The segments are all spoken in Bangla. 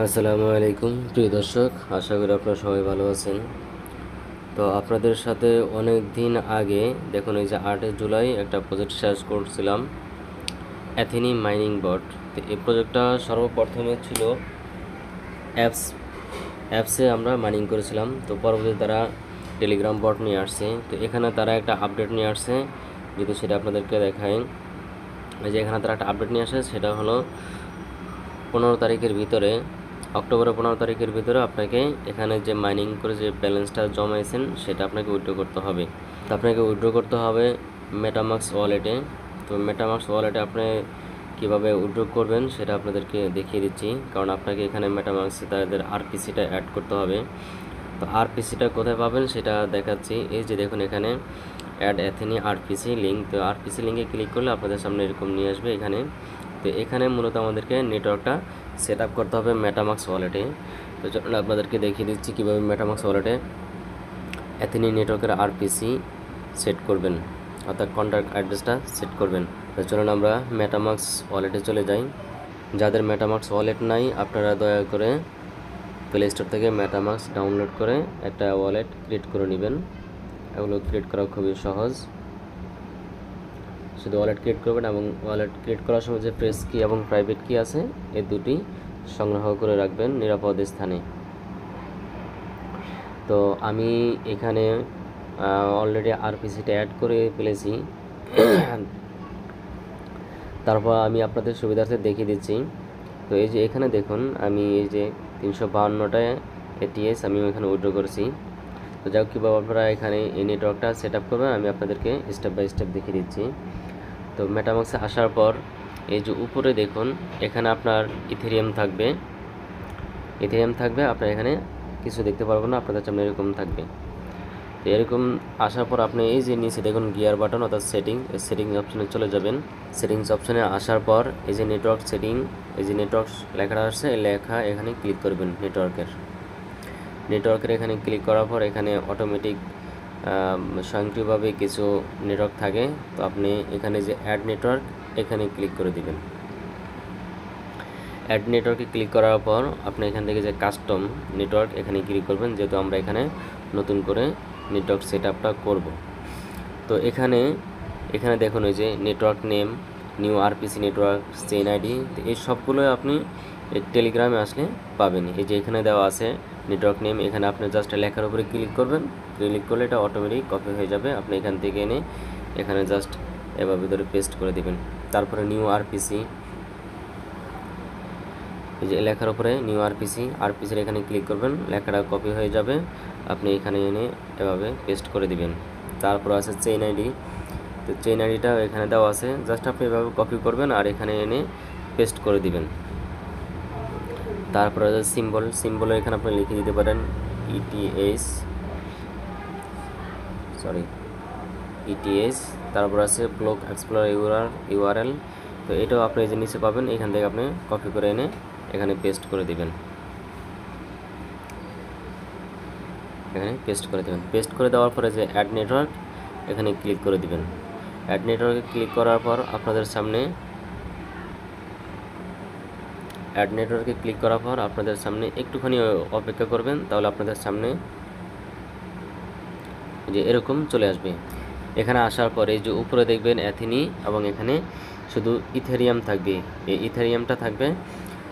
আসসালামু আলাইকুম প্রিয় দর্শক, আশা করি আপনারা সবাই ভালো আছেন। তো আপনাদের সাথে অনেক দিন আগে দেখুন, এই যে 8 জুলাই একটা প্রজেক্ট শেষ করছিলাম, অ্যাথেনি মাইনিং বট। তো এই প্রজেক্টটা সর্বপ্রথমে ছিল অ্যাপসে আমরা মাইনিং করেছিলাম। তো পরবর্তীতে তারা টেলিগ্রাম বট নিয়ে আসছে। তো এখানে তারা একটা আপডেট নিয়ে আসছে, যদি সেটা আপনাদেরকে দেখায়। এই যে এখানে তারা একটা আপডেট নিয়ে আসে, সেটা হলো 15 তারিখের ভিতরে, অক্টোবরের 15 তারিখের ভিতরে আপনাকে এখানে যে মাইনিং করে যে ব্যালেন্সটা জমাইছেন সেটা আপনাকে উইথড্র করতে হবে। তো আপনাকে উইথড্র করতে হবে মেটামাক্স ওয়ালেটে। তো মেটামাক্স ওয়ালেটে আপনি কীভাবে উইথড্র করবেন সেটা আপনাদেরকে দেখিয়ে দিচ্ছি, কারণ আপনাকে এখানে মেটামাক্সে তাদের আরপিসিটা অ্যাড করতে হবে। তো আরপিসিটা কোথায় পাবেন সেটা দেখাচ্ছি। এই যে দেখুন এখানে অ্যাড অ্যাথেনি আরপিসি লিঙ্ক। তো আরপিসি লিঙ্কে ক্লিক করলে আপনাদের সামনে এরকম নিয়ে আসবে এখানে। তো এখানে মূলত আমাদেরকে নেটওয়ার্কটা সেট আপ করতে হবে মেটামাক্স ওয়ালেটে। তো চলুন আপনাদেরকে দেখিয়ে দিচ্ছি কীভাবে মেটামাক্স ওয়ালেটে অ্যাথেনি নেটওয়ার্কের আরপিসি সেট করবেন, অর্থাৎ কন্ট্যাক্ট অ্যাড্রেসটা সেট করবেন। তো চলুন আমরা মেটামাক্স ওয়ালেটে চলে যাই। যাদের মেটামাক্স ওয়ালেট নাই, আপনারা দয়া করে প্লে স্টোর থেকে মেটামাক্স ডাউনলোড করে একটা ওয়ালেট ক্রিয়েট করে নেবেন। এগুলো ক্রিয়েট করা খুবই সহজ। শুধু ওয়ালেট ক্রিয়েট করবেন এবং ওয়ালেট ক্রিয়েট করার সময় যে প্রেস কি এবং প্রাইভেট কি আছে, এই দুটি সংগ্রহ করে রাখবেন নিরাপদ স্থানে। তো আমি এখানে অলরেডি আরপিসিটা অ্যাড করে ফেলেছি। তারপর আমি আপনাদের সুবিধার্থে দেখিয়ে দিচ্ছি। তো এই যে এখানে দেখুন, আমি এই যে 352টা এটিএস আমি এখানে উইথড্র করেছি। তো যাই হোক, কীভাবে আপনারা এখানে এই নেটওয়ার্কটা সেট আপ করবেন আমি আপনাদেরকে স্টেপ বাই স্টেপ দেখিয়ে দিচ্ছি। তো মেটামাক্সে আসার পর এই যে উপরে দেখুন, এখানে আপনার ইথেরিয়াম থাকবে। আপনার এখানে কিছু দেখতে পারবেন না, আপনাদের সামনে এরকম থাকবে। তো এরকম আসার পর আপনি এই যে নিচে দেখুন গিয়ার বাটন অর্থাৎ সেটিংস অপশনে চলে যাবেন। সেটিংস অপশনে আসার পর এই যে নেটওয়ার্ক সেটিং, এই যে নেটওয়ার্ক লেখাটা আসছে, এই লেখা এখানে ক্লিক করবেন। নেটওয়ার্কের এখানে ক্লিক করার পর এখানে অটোমেটিক স্বয়ংক্রিয়ভাবে কিছু নেটওয়ার্ক থাকে। তো আপনি এখানে যে অ্যাড নেটওয়ার্ক এখানে ক্লিক করে দিবেন। অ্যাড নেটওয়ার্কে ক্লিক করার পর আপনি এখান থেকে যে কাস্টম নেটওয়ার্ক এখানে ক্লিক করবেন, যেহেতু আমরা এখানে নতুন করে নেটওয়ার্ক সেট আপটা করবো। তো এখানে দেখুন ওই যে network name, new RPC network, chain ID, এই সবগুলোই আপনি টেলিগ্রামে আসলে পাবেন। এই যে এখানে দেওয়া আছে নেটওয়ার্ক নেম, এখানে আপনি জাস্ট লেখার উপরে ক্লিক করবেন। ক্লিক করলে এটা অটোমেটিক কপি হয়ে যাবে। আপনি এখান থেকে এনে এখানে জাস্ট এভাবে ভিতরে পেস্ট করে দেবেন। তারপরে নিউ আরপিসি, এই যে লেখার উপরে নিউ আরপিসির এখানে ক্লিক করবেন, লেখাটা কপি হয়ে যাবে। আপনি এখানে এনে এভাবে পেস্ট করে দিবেন। তারপর আছে চেইন আইডি। তো চেইন আইডিটা এখানে দেওয়া আছে, জাস্ট আপনি এভাবে কপি করবেন আর এখানে এনে পেস্ট করে দিবেন। তারপর আছে সিম্বল এখানে আপনি লিখে দিতে পারেন ইটিএস। তারপর আছে ব্লক এক্সপ্লোরার ইউআরএল। তো এটাও আপনি এই যে নিচে পাবেন, এখান থেকে আপনি কপি করে এনে এখানে পেস্ট করে দিবেন। পেস্ট করে দেওয়ার পরে যে অ্যাড নেটওয়ার্ক এখানে ক্লিক করে দিবেন। অ্যাড নেটওয়ার্কে ক্লিক করার পর আপনাদের সামনে একটুখানি অপেক্ষা করবেন, তাহলে আপনাদের সামনে যে এরকম চলে আসবে। এখানে আসার পরে যে উপরে দেখবেন অ্যাথেনি এবং এখানে শুধু ইথেরিয়াম থাকবে, এই ইথেরিয়ামটা থাকবে।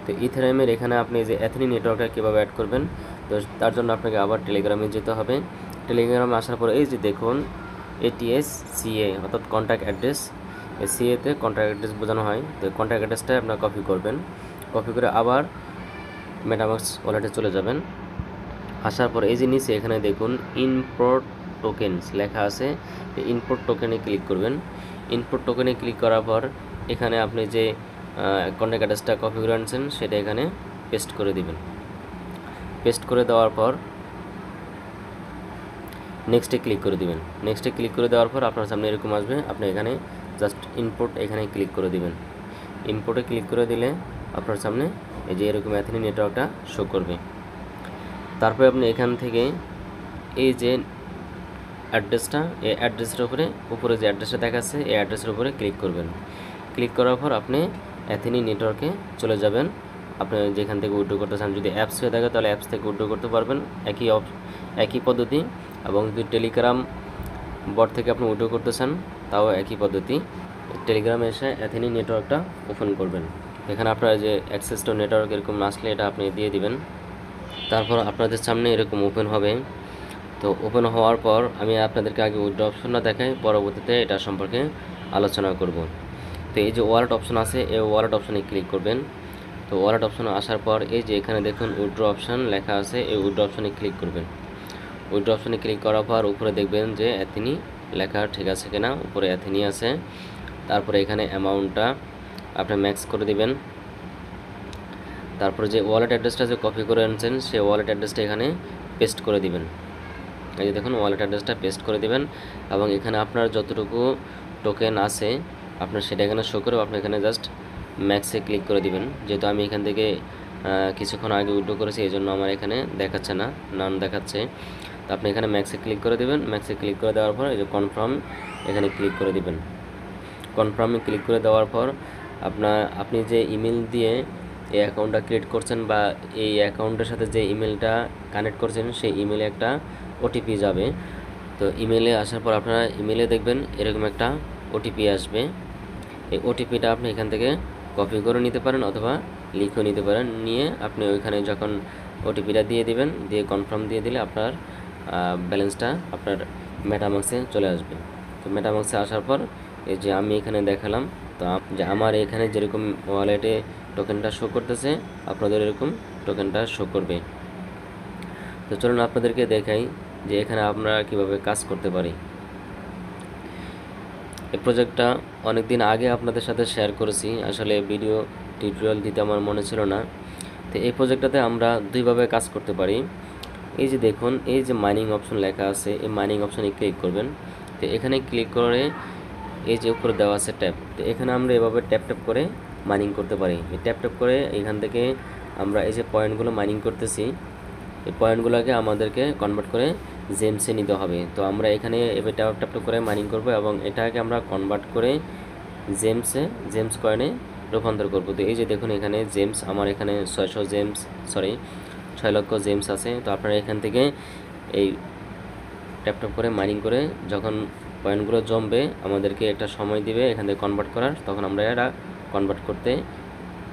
তো ইথেরিয়ামের এখানে আপনি যে অ্যাথেনি নেটওয়ার্কটা কীভাবে অ্যাড করবেন, তো তার জন্য আপনাকে আবার টেলিগ্রামে যেতে হবে। টেলিগ্রামে আসার পরে এই যে দেখুন এটিএস সিএ অর্থাৎ কন্ট্যাক্ট অ্যাড্রেস, এই সিএতে কন্ট্যাক্ট অ্যাড্রেস বোঝানো হয়। তো কন্ট্যাক্ট অ্যাড্রেসটা আপনার কপি করবেন। কপি করে আবার মেটামাক্স ওয়ালেটে চলে যাবেন। আসার পর এই যে নিচে এখানে দেখুন ইম্পোর্ট টোকেনস লেখা আছে, ইনপুট টোকেনে ক্লিক করবেন। ইনপুট টোকেনে ক্লিক করার পর এখানে আপনি যে কন্ট্যাক্ট অ্যাড্রেসটা কপি করে আনছেন সেটা এখানে পেস্ট করে দিবেন। পেস্ট করে দেওয়ার পর নেক্সটে ক্লিক করে দিবেন। নেক্সটে ক্লিক করে দেওয়ার পর আপনার সামনে এরকম আসবে, আপনি এখানে জাস্ট ইনপুট এখানে ক্লিক করে দিবেন। ইনপুটে ক্লিক করে দিলে আপনার সামনে এই যে এরকম অ্যাথেনি নেটওয়ার্কটা শো করবে। তারপরে আপনি এখান থেকে এই যে অ্যাড্রেসটা, এই অ্যাড্রেসের উপরে যে অ্যাড্রেসটা দেখাচ্ছে এই অ্যাড্রেসের উপরে ক্লিক করবেন। ক্লিক করার পর আপনি অ্যাথেনি নেটওয়ার্কে চলে যাবেন। আপনি যেখান থেকে উইথড্র করতে চান। যদি অ্যাপস হয়ে থাকে তাহলে অ্যাপস থেকে উইথড্র করতে পারবেন, একই পদ্ধতি। এবং যদি টেলিগ্রাম বট থেকে আপনি উইথড্র করতে চান তাও একই পদ্ধতি। টেলিগ্রামে এসে অ্যাথেনি নেটওয়ার্কটা ওপেন করবেন। এখানে আপনার যে অ্যাক্সেস টু নেটওয়ার্ক এরকম আসলে এটা আপনি দিয়ে দিবেন। তারপর আপনাদের সামনে এরকম ওপেন হবে। তো ওপেন হওয়ার পর আমি আপনাদেরকে আগে উইথড্র অপশনটা দেখাই, পরবর্তীতে এটা সম্পর্কে আলোচনা করব। তো এই যে ওয়ালেট অপশন আছে, এই ওয়ালেট অপশনে ক্লিক করবেন। তো ওয়ালেট অপশনে আসার পর এই যে এখানে দেখুন উইথড্র অপশন লেখা আছে, এই উইথড্র অপশনে ক্লিক করবেন। উইথড্র অপশনে ক্লিক করার পর উপরে দেখবেন যে অ্যাথেনি লেখা ঠিক আছে কিনা, উপরে অ্যাথেনি আছে। তারপরে এখানে অ্যামাউন্টটা আপনি ম্যাক্স করে দিবেন। তারপরে যে ওয়ালেট অ্যাড্রেসটা যে কপি করে আনছেন সেই ওয়ালেট অ্যাড্রেসটা এখানে পেস্ট করে দিবেন। এই যে দেখুন ওয়ালেট অ্যাড্রেসটা পেস্ট করে দিবেন এবং এখানে আপনার যতটুকু টোকেন আছে আপনার সেটা এখানে শো করে আপনি এখানে জাস্ট ম্যাক্সে ক্লিক করে দিবেন। যেহেতু আমি এখান থেকে কিছুক্ষণ আগে উইথড্র করেছি এই জন্য আমার এখানে দেখাচ্ছে না, নান দেখাচ্ছে। তো আপনি এখানে ম্যাক্সে ক্লিক করে দিবেন। ম্যাক্সে ক্লিক করে দেওয়ার পর এই যে কনফার্ম এখানে ক্লিক করে দিবেন। কনফার্মে ক্লিক করে দেওয়ার পর আপনি যে ইমেল দিয়ে এই অ্যাকাউন্টটা ক্রিয়েট করছেন বা এই অ্যাকাউন্টের সাথে যে ইমেলটা কানেক্ট করছেন সেই ইমেলে একটা ওটিপি যাবে। তো ইমেলে আসার পর আপনারা ইমেলে দেখবেন এরকম একটা ওটিপি আসবে। এই ওটিপিটা আপনি এখান থেকে কপি করে নিতে পারেন অথবা লিখেও নিতে পারেন। নিয়ে আপনি ওইখানে যখন ওটিপিটা দিয়ে দিবেন, দিয়ে কনফার্ম দিয়ে দিলে আপনার ব্যালেন্সটা আপনার মেটামাক্সে চলে আসবে। তো মেটামাক্সে আসার পর এই যে আমি এখানে দেখালাম, তো যে আমার এখানে যেরকম ওয়ালেটে টোকেনটা শো করতেছে আপনাদের এরকম টোকেনটা শো করবে। তো চলুন আপনাদেরকে দেখাই যে এখানে আমরা কিভাবে কাজ করতে পারি। এই প্রজেক্টটা অনেক দিন আগে আপনাদের সাথে শেয়ার করেছি, আসলে ভিডিও টিউটোরিয়াল দিতে আমার মনে ছিল না। তো এই প্রজেক্টটাতে আমরা দুইভাবে কাজ করতে পারি। এই যে দেখুন এই যে মাইনিং অপশন লেখা আছে, এই মাইনিং অপশনে ক্লিক করবেন। তো এখানে ক্লিক করে এই যে উপরে দেওয়া আছে ট্যাপ, তো এখানে আমরা এভাবে ট্যাপ ট্যাপ করে মাইনিং করতে পারি। এই ট্যাপ ট্যাপ করে এখান থেকে আমরা এই যে পয়েন্টগুলো মাইনিং করতেছি এই পয়েন্টগুলোকে আমাদেরকে কনভার্ট করে জেমসে নিতে হবে। তো আমরা এখানে এবার ট্যাপ ট্যাপ করে মাইনিং করব এবং এটাকে আমরা কনভার্ট করে জেমস কয়েনে রূপান্তর করব। তো এই যে দেখুন এখানে জেমস আমার এখানে 6 লক্ষ জেমস আছে। তো আপনারা এখান থেকে এই ট্যাপ ট্যাপ করে মাইনিং করে যখন পয়েন্টগুলো জমবে আমাদেরকে একটা সময় দিবে এখান থেকে কনভার্ট করার, তখন আমরা এটা কনভার্ট করতে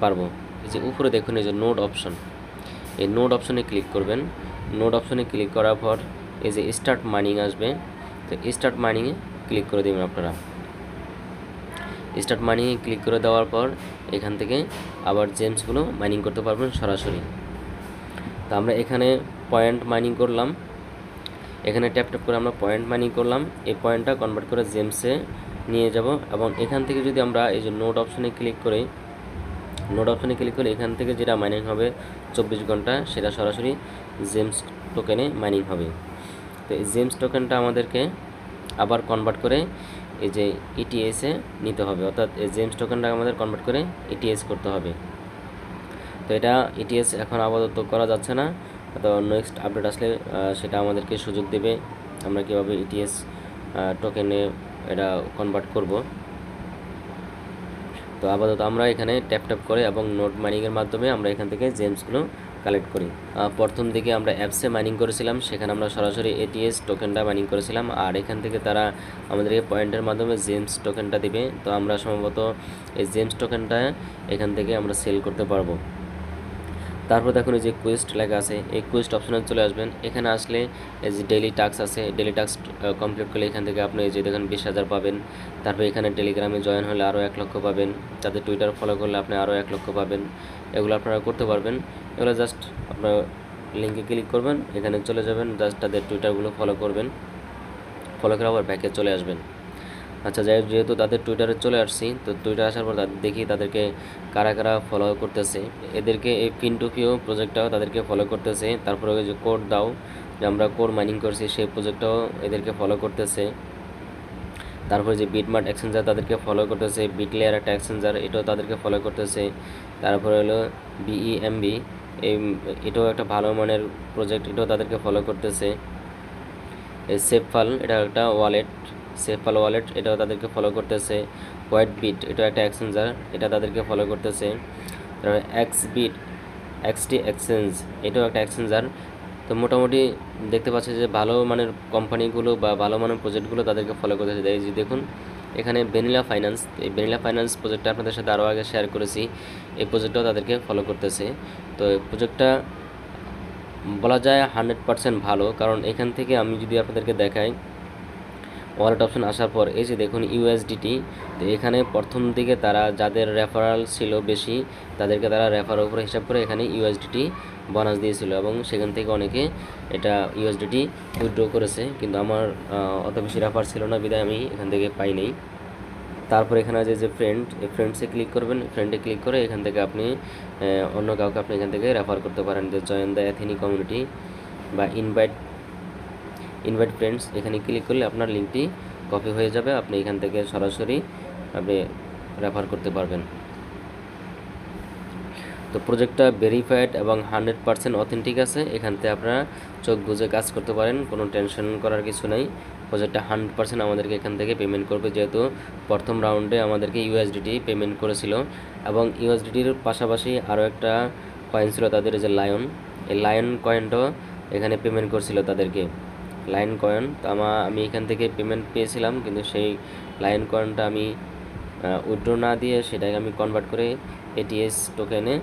পারবো। এই যে উপরে দেখুন এই যে নোড অপশন, এই নোড অপশনে ক্লিক করবেন। নোড অপশনে ক্লিক করার পর এই যে স্টার্ট মাইনিং আসবে, তো স্টার্ট মাইনিংয়ে ক্লিক করে দেবেন। আপনারা স্টার্ট মাইনিংয়ে ক্লিক করে দেওয়ার পর এখান থেকে আবার জেমসগুলো মাইনিং করতে পারবেন সরাসরি। তো আমরা এখানে পয়েন্ট মাইনিং করলাম, এখানে ট্যাপ ট্যাপ করে আমরা পয়েন্ট মাইনিং করলাম, এই পয়েন্টটা কনভার্ট করে জেমসে নিয়ে যাব। এবং এখান থেকে যদি আমরা এই যে নোড অপশনে ক্লিক করে এখান থেকে যেটা মাইনিং হবে 24 ঘন্টা সেটা সরাসরি জেমস টোকেনে মাইনিং হবে। তো এই জেমস টোকেনটা আমাদেরকে আবার কনভার্ট করে এই যে ইটিএসে নিতে হবে, অর্থাৎ এই জেমস টোকেনটা আমাদের কনভার্ট করে ইটিএস করতে হবে। তো এটা ইটিএস এখন আপাতত করা যাচ্ছে না, তো নেক্সট আপডেট আসলে সেটা আমাদেরকে সুযোগ দেবে আমরা কীভাবে ইটিএস টোকেনে এটা কনভার্ট করব। তো আপাতত আমরা এখানে ট্যাপ ট্যাপ করে এবং নোট মাইনিংয়ের মাধ্যমে আমরা এখান থেকে জেমসগুলো কালেক্ট করি। প্রথম দিকে আমরা অ্যাপসে মাইনিং করেছিলাম, সেখানে আমরা সরাসরি এটিএস টোকেনটা মাইনিং করেছিলাম, আর এখান থেকে তারা আমাদেরকে পয়েন্টের মাধ্যমে জেমস টোকেনটা দিবে। তো আমরা সম্ভবত এই জেমস টোকেনটা এখান থেকে আমরা সেল করতে পারবো। তারপর দেখুন এই যে কুইস্ট লেখা আছে, এই কুইস্ট অপশনে চলে আসবেন। এখানে আসলে এই যে ডেইলি টাস্ক আছে, ডেইলি টাস্ক কমপ্লিট করলে এখান থেকে আপনি এই যে দেখুন 20,000 পাবেন। তারপর এখানে টেলিগ্রামে জয়েন হলে আরও 1 লক্ষ পাবেন, তাদের টুইটার ফলো করলে আপনি আরও 1 লক্ষ পাবেন। এগুলো আপনারা করতে পারবেন। এগুলো জাস্ট আপনার লিঙ্কে ক্লিক করবেন, এখানে চলে যাবেন, জাস্ট তাদের টুইটারগুলো ফলো করবেন, ফলো করে আবার ব্যাকে চলে আসবেন। আচ্ছা যাই হোক, যেহেতু তাদের টুইটারে চলে আসছি, তো টুইটার আসার পর দেখি তাদেরকে কারা কারা ফলো করতেছে। এদেরকে এই পিন টু পিও প্রজেক্টটাও তাদেরকে ফলো করতেছে। তারপরে ওই যে কোড দাও, যে আমরা কোড মাইনিং করছি সেই প্রজেক্টটাও এদেরকে ফলো করতেছে। তারপরে যে বিটমার্ট এক্সচেঞ্জার তাদেরকে ফলো করতেছে, বিটলেয়ার একটা এক্সচেঞ্জার এটাও তাদেরকে ফলো করতেছে। তারপরে হলো বিইএমবি, এটাও একটা ভালো মানের প্রজেক্ট, এটাও তাদেরকে ফলো করতেছে। এই সেফফাল এটা একটা ওয়ালেট, সেফাল ওয়ালেট এটাও তাদেরকে ফলো করতেছে। হোয়াইট বিট এটা একটা এক্সচেঞ্জার, এটা তাদেরকে ফলো করতেছে। তারপরে এক্সটি এক্সচেঞ্জ, এটাও একটা এক্সচেঞ্জার। তো মোটামুটি দেখতে পাচ্ছি যে ভালো মানের কোম্পানিগুলো বা ভালো মানের প্রজেক্টগুলো তাদেরকে ফলো করতেছে। এই যে দেখুন এখানে ভ্যানিলা ফাইন্যান্স, এই ভ্যানিলা ফাইন্যান্স প্রজেক্টটা আপনাদের সাথে আরও আগে শেয়ার করেছি, এই প্রজেক্টটাও তাদেরকে ফলো করতেছে। তো এই প্রজেক্টটা বলা যায় 100% ভালো, কারণ এখান থেকে আমি যদি আপনাদেরকে দেখাই ওয়ালেট অপশন আসার পর এই যে দেখুন ইউএসডিটি, তো এখানে প্রথম দিকে তারা যাদের রেফারাল ছিল বেশি তাদেরকে তারা রেফারের উপরে হিসাব করে এখানে ইউএসডিটি বোনাস দিয়েছিল এবং সেখান থেকে অনেকে এটা ইউএসডিটি উইথড্র করেছে, কিন্তু আমার অত বেশি রেফার ছিল না বিধায় আমি এখান থেকে পাই নাই। তারপর এখানে আছে যে ফ্রেন্ড, এই ফ্রেন্ডসে ক্লিক করবেন, ফ্রেন্ডে ক্লিক করে এখান থেকে আপনি অন্য কাউকে আপনি এখান থেকে রেফার করতে পারেন, যে জয়েন দ্য অ্যাথেনি কমিউনিটি বা ইনভাইট ফ্রেন্ডস, এখানে ক্লিক করলে আপনার লিঙ্কটি কপি হয়ে যাবে, আপনি এখান থেকে সরাসরি আপনি রেফার করতে পারবেন। তো প্রজেক্টটা ভেরিফাইড এবং 100% অথেন্টিক আছে, এখান থেকে আপনারা চোখ বুজে কাজ করতে পারেন, কোনো টেনশন করার কিছু নাই। প্রজেক্টটা 100% আমাদেরকে এখান থেকে পেমেন্ট করবে, যেহেতু প্রথম রাউন্ডে আমাদেরকে ইউএসডিটি পেমেন্ট করেছিল এবং ইউএসডিটির পাশাপাশি আরও একটা কয়েন ছিল তাদের, যে লায়ন, এই লায়ন কয়েনটাও এখানে পেমেন্ট করছিল তাদেরকে, লায়ন কয়েন। তো আমি এখান থেকে পেমেন্ট পেয়েছিলাম, কিন্তু সেই লায়ন কয়েনটা আমি উইথড্র না দিয়ে সেটাকে আমি কনভার্ট করে এটিএস টোকেনে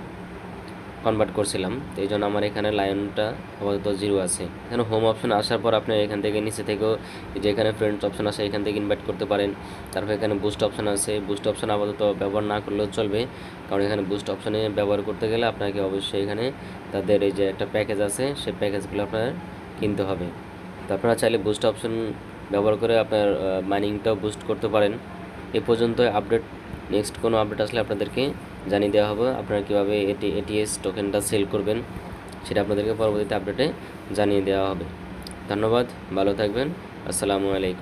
কনভার্ট করছিলাম, তো এই জন্য আমার এখানে লায়নটা আপাতত 0 আছে। এখানে হোম অপশন আসার পর আপনি এখান থেকে নিচে থেকেও যে এখানে ফ্রেন্ডস অপশন আছে এখান থেকে ইনভাইট করতে পারেন। তারপর এখানে বুস্ট অপশন আছে, বুস্ট অপশন আপাতত ব্যবহার না করলেও চলবে, কারণ এখানে বুস্ট অপশনে ব্যবহার করতে গেলে আপনাকে অবশ্যই এখানে তাদের এই যে একটা প্যাকেজ আছে সেই প্যাকেজগুলো আপনার কিনতে হবে। তো আপনারা চাইলে বুস্ট অপশন ব্যবহার করে আপনার মাইনিংটাও বুস্ট করতে পারেন। এ পর্যন্ত আপডেট, নেক্সট কোনো আপডেট আসলে আপনাদেরকে জানিয়ে দেওয়া হবে, আপনারা কীভাবে এটিএস টোকেনটা সেল করবেন সেটা আপনাদেরকে পরবর্তীতে আপডেটে জানিয়ে দেওয়া হবে। ধন্যবাদ, ভালো থাকবেন, আসসালামু আলাইকুম।